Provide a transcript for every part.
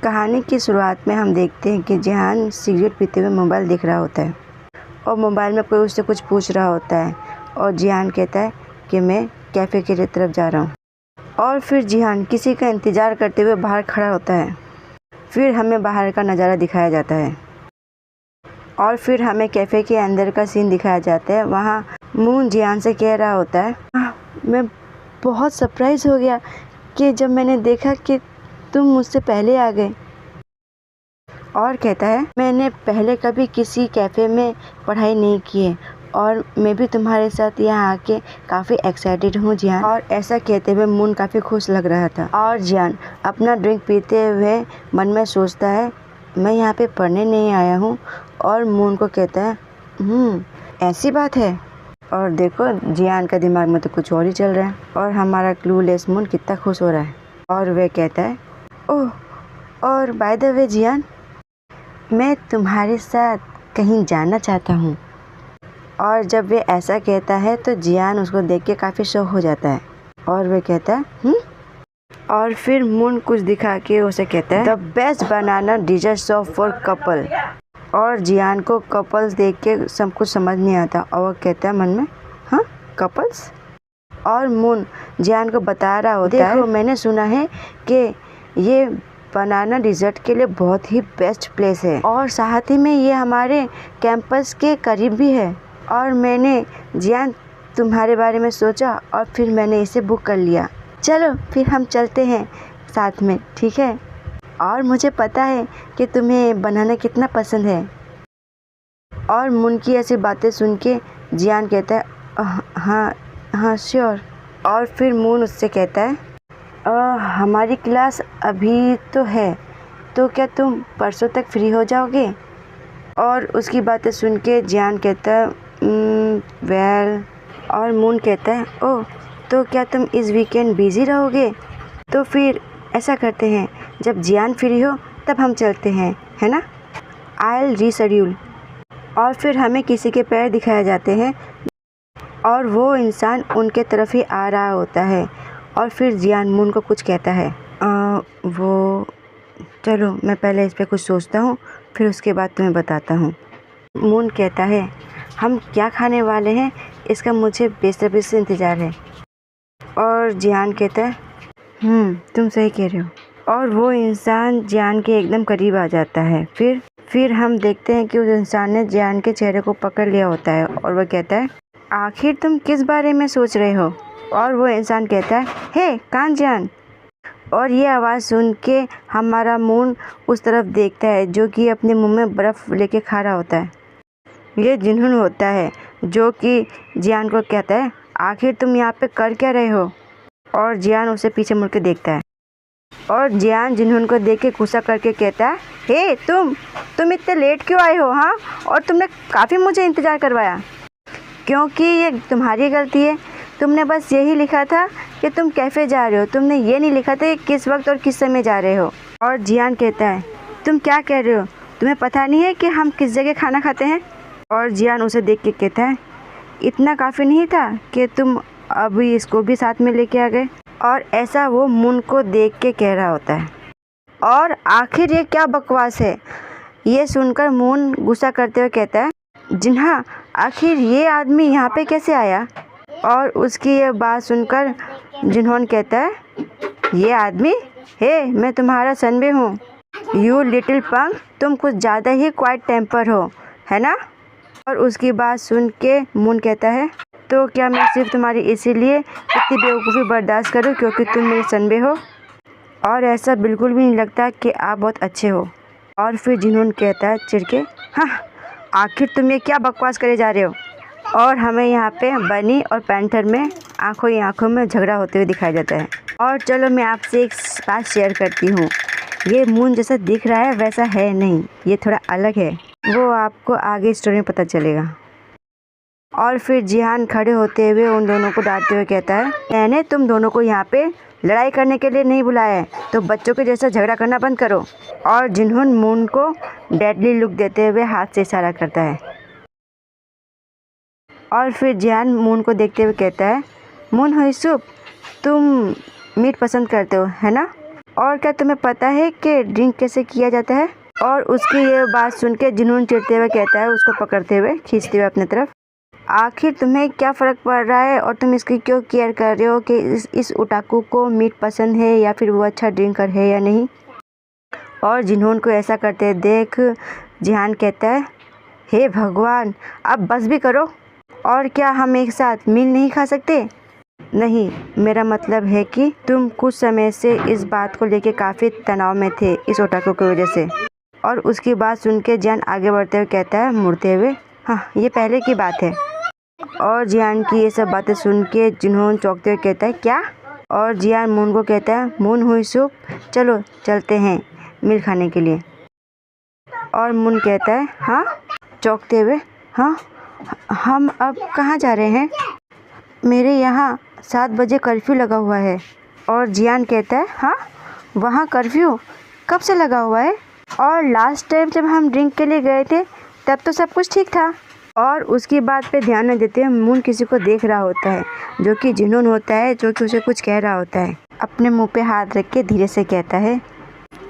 कहानी की शुरुआत में हम देखते हैं कि जिहान सिगरेट पीते हुए मोबाइल देख रहा होता है और मोबाइल में कोई उससे कुछ पूछ रहा होता है और जिहान कहता है कि मैं कैफ़े की तरफ जा रहा हूँ। और फिर जिहान किसी का इंतज़ार करते हुए बाहर खड़ा होता है। फिर हमें बाहर का नज़ारा दिखाया जाता है और फिर हमें कैफ़े के अंदर का सीन दिखाया जाता है। वहाँ मून जिहान से कह रहा होता है, मैं बहुत सरप्राइज़ हो गया कि जब मैंने देखा कि तुम मुझसे पहले आ गए। और कहता है, मैंने पहले कभी किसी कैफ़े में पढ़ाई नहीं की है और मैं भी तुम्हारे साथ यहाँ आके काफ़ी एक्साइटेड हूँ जिहान। और ऐसा कहते हुए मून काफ़ी खुश लग रहा था। और जिहान अपना ड्रिंक पीते हुए मन में सोचता है, मैं यहाँ पे पढ़ने नहीं आया हूँ। और मून को कहता है, ऐसी बात है। और देखो जिहान का दिमाग में तो कुछ और ही चल रहा है और हमारा क्लूलेस मून कितना खुश हो रहा है। और वह कहता है, ओह, और बाय द वे जिहान, मैं तुम्हारे साथ कहीं जाना चाहता हूँ। और जब वे ऐसा कहता है तो जिहान उसको देख के काफ़ी शॉक हो जाता है और वह कहता है, और फिर मून कुछ दिखा के उसे कहता है, the best banana dessert shop for couple. और जिहान को कपल्स देख के सब कुछ समझ नहीं आता और वह कहता है मन में, हाँ कपल्स। और मून जिहान को बता रहा होता है, देखो मैंने सुना है कि ये बनाना डिज़र्ट के लिए बहुत ही बेस्ट प्लेस है और साथ ही में ये हमारे कैंपस के करीब भी है। और मैंने जिहान तुम्हारे बारे में सोचा और फिर मैंने इसे बुक कर लिया। चलो फिर हम चलते हैं साथ में, ठीक है? और मुझे पता है कि तुम्हें बनाना कितना पसंद है। और मून की ऐसी बातें सुन के जिहान कहता है, हाँ श्योर। और फिर मून उससे कहता है, हमारी क्लास अभी तो है, तो क्या तुम परसों तक फ्री हो जाओगे? और उसकी बातें सुन के जिहान कहता है, वेल। और मून कहता है, ओह, तो क्या तुम इस वीकेंड बिज़ी रहोगे? तो फिर ऐसा करते हैं, जब जिहान फ्री हो तब हम चलते हैं, है ना? I'll reschedule. और फिर हमें किसी के पैर दिखाए जाते हैं और वो इंसान उनके तरफ ही आ रहा होता है। और फिर जिहान मून को कुछ कहता है, वो चलो मैं पहले इस पे कुछ सोचता हूँ, फिर उसके बाद तुम्हें बताता हूँ। मून कहता है, हम क्या खाने वाले हैं इसका मुझे बेसब्री से इंतज़ार है। और जिहान कहता है, तुम सही कह रहे हो। और वो इंसान जिहान के एकदम करीब आ जाता है। फिर हम देखते हैं कि उस इंसान ने जिहान के चेहरे को पकड़ लिया होता है और वह कहता है, आखिर तुम किस बारे में सोच रहे हो? और वो इंसान कहता है, हे कान जिहान। और ये आवाज़ सुन के हमारा मून उस तरफ देखता है जो कि अपने मुंह में बर्फ़ लेके खा रहा होता है। ये जिन्होंने होता है जो कि जिहान को कहता है, आखिर तुम यहाँ पे कर क्या रहे हो? और जिहान उसे पीछे मुड़ के देखता है और जिहान जिन्होंने को देख के गुस्सा करके कहता है, हे तुम इतने लेट क्यों आए हो? हाँ, और तुमने काफ़ी मुझे इंतज़ार करवाया। क्योंकि ये तुम्हारी गलती है। तुमने बस यही लिखा था कि तुम कैफ़े जा रहे हो, तुमने ये नहीं लिखा था कि किस वक्त और किस समय जा रहे हो। और जिहान कहता है, तुम क्या कह रहे हो? तुम्हें पता नहीं है कि हम किस जगह खाना खाते हैं? और जिहान उसे देख के कहता है, इतना काफ़ी नहीं था कि तुम अभी इसको भी साथ में लेके आ गए? और ऐसा वो मून को देख के कह रहा होता है। और आखिर ये क्या बकवास है? ये सुनकर मून गुस्सा करते हुए कहता है, जिन्हा, आखिर ये आदमी यहाँ पे कैसे आया? और उसकी ये बात सुनकर जिन्होंने कहता है, ये आदमी, हे मैं तुम्हारा सनबे हूँ। यू लिटिल पंक, तुम कुछ ज़्यादा ही क्वाइट टेम्पर हो, है ना? और उसकी बात सुन के मून कहता है, तो क्या मैं सिर्फ तुम्हारी इसीलिए इतनी बेवकूफ़ी बर्दाश्त करूँ क्योंकि तुम मेरे सनबे हो? और ऐसा बिल्कुल भी नहीं लगता कि आप बहुत अच्छे हो। और फिर जिन्होंने कहता है चिढ़ के, हाँ, आखिर तुम ये क्या बकवास करे जा रहे हो? और हमें यहाँ पे बनी और पैंथर में आंखों ही आंखों में झगड़ा होते हुए दिखाया जाता है। और चलो मैं आपसे एक बात शेयर करती हूँ, ये मून जैसा दिख रहा है वैसा है नहीं, ये थोड़ा अलग है। वो आपको आगे स्टोरी में पता चलेगा। और फिर जिहान खड़े होते हुए उन दोनों को डांटते हुए कहता है, मैंने तुम दोनों को यहाँ पे लड़ाई करने के लिए नहीं बुलाया है, तो बच्चों के जैसा झगड़ा करना बंद करो। और जिन्होंने मून को डेडली लुक देते हुए हाथ से इशारा करता है। और फिर जिहान मून को देखते हुए कहता है, मून हुईसुप, तुम मीट पसंद करते हो, है ना? और क्या तुम्हें पता है कि ड्रिंक कैसे किया जाता है? और उसकी ये बात सुन के जिन्होंने चिढ़ते हुए कहता है, उसको पकड़ते हुए खींचते हुए अपने तरफ, आखिर तुम्हें क्या फ़र्क पड़ रहा है और तुम इसकी क्यों केयर कर रहे हो कि इस ओटाकू को मीट पसंद है या फिर वो अच्छा ड्रिंकर है या नहीं? और जिन्होंने को ऐसा करते देख जिहान कहता है, हे भगवान, अब बस भी करो। और क्या हम एक साथ मील नहीं खा सकते? नहीं, मेरा मतलब है कि तुम कुछ समय से इस बात को लेके काफ़ी तनाव में थे इस ओटाकू की वजह से। और उसकी बात सुन के जियान आगे बढ़ते हुए कहता है, मुड़ते हुए, हाँ, ये पहले की बात है। और जियान की ये सब बातें सुन के जिन्होंने चौंकते हुए कहता है, क्या? और जियान मून को कहता है, मून हुई सूप, चलो चलते हैं मील खाने के लिए। और मून कहता है, हाँ, चौंकते हुए, हाँ, हम अब कहाँ जा रहे हैं? मेरे यहाँ 7 बजे कर्फ्यू लगा हुआ है। और जियान कहता है, हाँ, वहाँ कर्फ्यू कब से लगा हुआ है? और लास्ट टाइम जब हम ड्रिंक के लिए गए थे तब तो सब कुछ ठीक था। और उसकी बात पे ध्यान न देते हुए मून किसी को देख रहा होता है, जो कि जिनून होता है, जो कि उसे कुछ कह रहा होता है। अपने मुंह पे हाथ रख के धीरे से कहता है,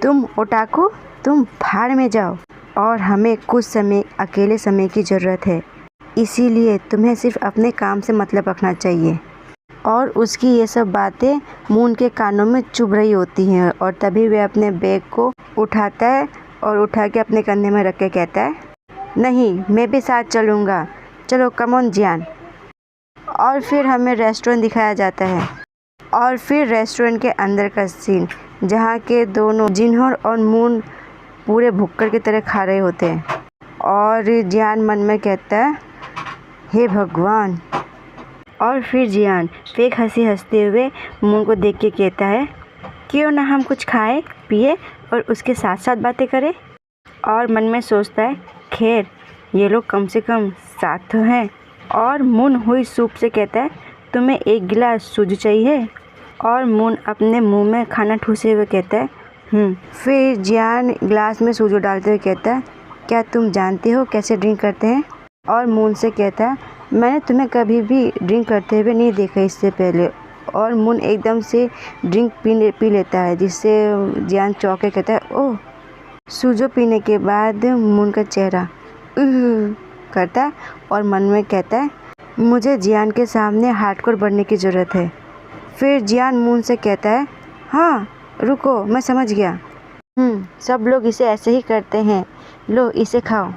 तुम ओटाकू, तुम भाड़ में जाओ और हमें कुछ समय अकेले समय की ज़रूरत है, इसीलिए तुम्हें सिर्फ अपने काम से मतलब रखना चाहिए। और उसकी ये सब बातें मून के कानों में चुभ रही होती हैं और तभी वह अपने बैग को उठाता है और उठा के अपने कंधे में रख के कहता है, नहीं, मैं भी साथ चलूँगा, चलो कम ऑन जियान। और फिर हमें रेस्टोरेंट दिखाया जाता है और फिर रेस्टोरेंट के अंदर का सीन, जहाँ के दोनों जिन्होन और मून पूरे भुक्कड़ की तरह खा रहे होते हैं। और जियान मन में कहता है, हे भगवान। और फिर जियान फेक हंसी हंसते हुए मून को देख के कहता है, क्यों ना हम कुछ खाए पिए और उसके साथ साथ बातें करें? और मन में सोचता है, खैर ये लोग कम से कम साथ तो हैं। और मून हुई सूप से कहता है, तुम्हें एक गिलास सूजी चाहिए? और मून अपने मुंह में खाना ठूसे हुए कहता है, फिर जियान गिलास में सूजी डालते हुए कहता है, क्या तुम जानते हो कैसे ड्रिंक करते हैं? और मून से कहता है, मैंने तुम्हें कभी भी ड्रिंक करते हुए नहीं देखा इससे पहले। और मून एकदम से ड्रिंक पी लेता है, जिससे जियान चौंक के कहता है, ओह। सूजो पीने के बाद मून का चेहरा करता है और मन में कहता है, मुझे जियान के सामने हार्डकोर बनने की ज़रूरत है। फिर जियान मून से कहता है, हाँ, रुको, मैं समझ गया। सब लोग इसे ऐसे ही करते हैं, लो इसे खाओ,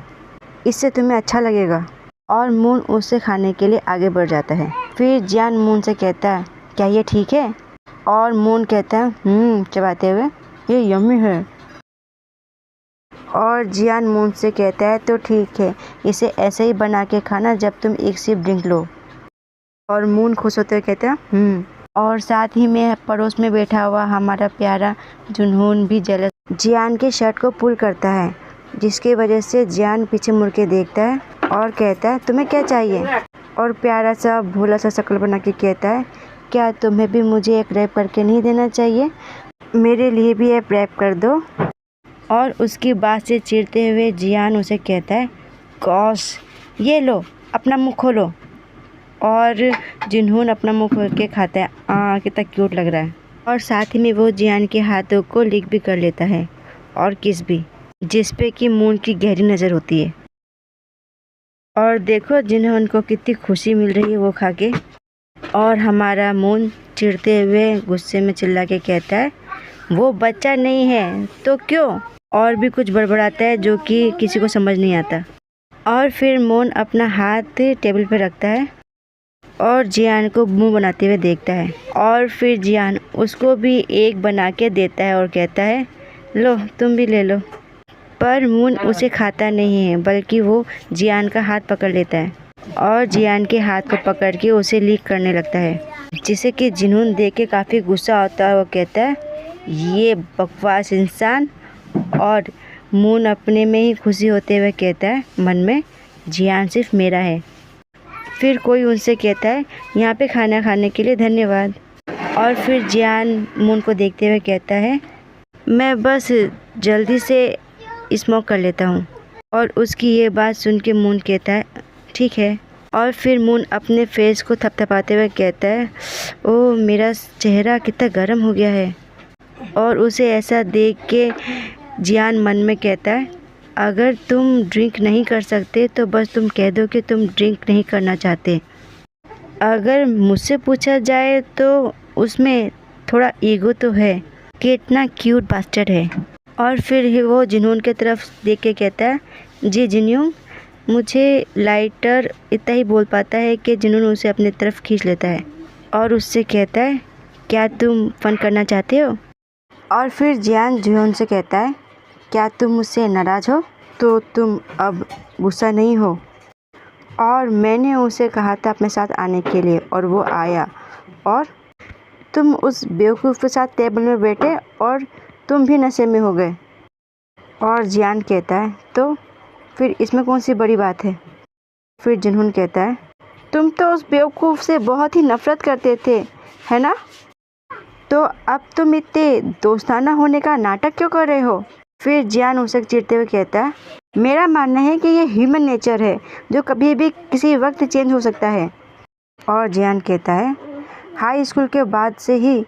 इससे तुम्हें अच्छा लगेगा। और मून उसे खाने के लिए आगे बढ़ जाता है। फिर जियान मून से कहता है, क्या ये ठीक है? और मून कहता है, चबाते हुए, ये यम्मी है। और जियान मून से कहता है, तो ठीक है, इसे ऐसे ही बना के खाना जब तुम एक सिप ड्रिंक लो। और मून खुश होते हुए कहता है, और साथ ही में पड़ोस में बैठा हुआ हमारा प्यारा जुनून भी जलस जियान के शर्ट को पुल करता है, जिसकी वजह से जियान पीछे मुड़ के देखता है और कहता है, तुम्हें क्या चाहिए? और प्यारा सा भोला सा शक्ल बना के कहता है, क्या तुम्हें भी मुझे एक रैप करके नहीं देना चाहिए? मेरे लिए भी एक रैप कर दो। और उसकी बात से चिढ़ते हुए जियान उसे कहता है, गॉश, ये लो, अपना मुंह खोलो। और जिन्होंने अपना मुंह खोल के खाता है, कितना क्यूट लग रहा है। और साथ ही में वो जियान के हाथों को लिक भी कर लेता है और किस भी, जिस पे कि मून की गहरी नज़र होती है। और देखो जिन्हें उनको कितनी खुशी मिल रही है वो खा के। और हमारा मून चिढ़ते हुए गुस्से में चिल्ला के कहता है, वो बच्चा नहीं है तो क्यों? और भी कुछ बड़बड़ाता है जो कि किसी को समझ नहीं आता। और फिर मून अपना हाथ टेबल पर रखता है और जियान को मुंह बनाते हुए देखता है। और फिर जियान उसको भी एक बना के देता है और कहता है, लो तुम भी ले लो। पर मून उसे खाता नहीं है, बल्कि वो जियान का हाथ पकड़ लेता है और जियान के हाथ को पकड़ के उसे लीक करने लगता है, जिसे कि जिनून देख के काफ़ी गुस्सा होता है। वो कहता है, ये बकवास इंसान। और मून अपने में ही खुशी होते हुए कहता है मन में, जियान सिर्फ मेरा है। फिर कोई उनसे कहता है, यहाँ पे खाना खाने के लिए धन्यवाद। और फिर जियान मून को देखते हुए कहता है, मैं बस जल्दी से स्मोक कर लेता हूँ। और उसकी ये बात सुन के मून कहता है, ठीक है। और फिर मून अपने फेस को थपथपाते हुए कहता है, ओह, मेरा चेहरा कितना गर्म हो गया है। और उसे ऐसा देख के जियान मन में कहता है, अगर तुम ड्रिंक नहीं कर सकते तो बस तुम कह दो कि तुम ड्रिंक नहीं करना चाहते। अगर मुझसे पूछा जाए तो उसमें थोड़ा ईगो तो है कि इतना क्यूट बास्टर्ड है। और फिर वो जिन्होंने की तरफ देख के कहता है, जी जिन्हों, मुझे लाइटर इतना ही बोल पाता है कि जिन्होंने उसे अपनी तरफ खींच लेता है और उससे कहता है, क्या तुम फ़न करना चाहते हो? और फिर जियान जुहोन से कहता है, क्या तुम मुझसे नाराज़ हो? तो तुम अब गुस्सा नहीं हो? और मैंने उसे कहा था अपने साथ आने के लिए और वो आया, और तुम उस बेवकूफ़ के साथ टेबल में बैठे और तुम भी नशे में हो गए। और जियान कहता है, तो फिर इसमें कौन सी बड़ी बात है? फिर जिन्होंने कहता है, तुम तो उस बेवकूफ़ से बहुत ही नफ़रत करते थे, है ना? तो अब तुम इतने दोस्ताना होने का नाटक क्यों कर रहे हो? फिर जियान उसे चिढ़ते हुए कहता है, मेरा मानना है कि ये ह्यूमन नेचर है जो कभी भी किसी वक्त चेंज हो सकता है। और जियान कहता है, हाई स्कूल के बाद से ही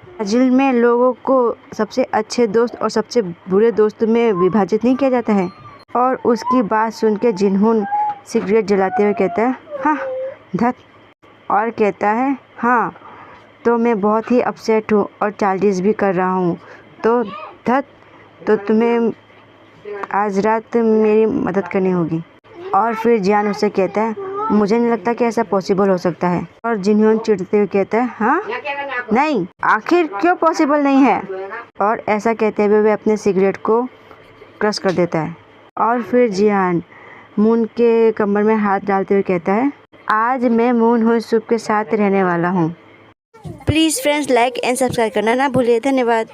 ब्राज़ील में लोगों को सबसे अच्छे दोस्त और सबसे बुरे दोस्त में विभाजित नहीं किया जाता है। और उसकी बात सुन के जिन्होंने सिगरेट जलाते हुए कहता है, हाँ धत। और कहता है, हाँ तो मैं बहुत ही अपसेट हूँ और चार्जेस भी कर रहा हूँ, तो धत, तो तुम्हें आज रात मेरी मदद करनी होगी। और फिर जियान उससे कहता है, मुझे नहीं लगता कि ऐसा पॉसिबल हो सकता है। और जिन्होंने चिढ़ते हुए कहता है, हाँ नहीं, आखिर क्यों पॉसिबल नहीं है? और ऐसा कहते हुए वे अपने सिगरेट को क्रश कर देता है। और फिर जियान मून के कमर में हाथ डालते हुए कहता है, आज मैं मून हुई सूप के साथ रहने वाला हूँ। Please friends, like and subscribe करना ना भूलिए। धन्यवाद।